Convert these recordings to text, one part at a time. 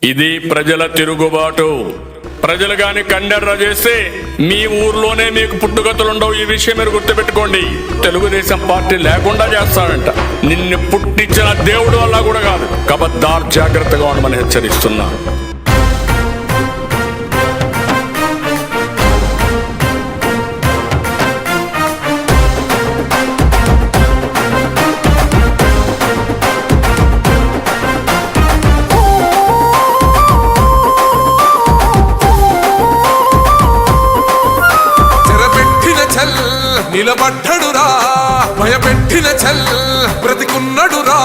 ఇది ప్రజల తిరుగుబాటు. ప్రజలు గాని కండెర్ర చేస్తే మీ ఊర్లోనే మీకు పుట్టుగతులుండవు. ఈ విషయం మీరు గుర్తుపెట్టుకోండి. తెలుగుదేశం పార్టీ లేకుండా చేస్తాడంట. నిన్ను పుట్టించిన దేవుడు వల్ల కూడా కాదు. కబద్దార్, జాగ్రత్తగా ఉండమని హెచ్చరిస్తున్నా. నిలబడ్డడురా, భయపెట్టిన చల్ బ్రతికున్నడురా.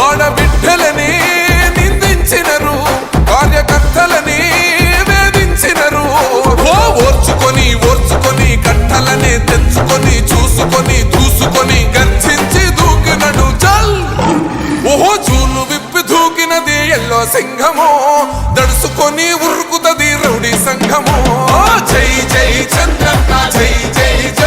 ఆడబిడ్డలని నిందించినరు, కార్యకర్తలని వేధించినరు. ఓర్చుకొని ఓర్చుకొని కట్టలనే తెచ్చుకొని చూసుకొని దూసుకొని గర్జించి దూకినడు చల్. ఓహో చూలు విప్పి దూకినది ఎల్లో సింహము, దడుసుకొని ఉరుకుతది రౌడీ సంఘము. జై జై చంద్రన్న, జై జై జై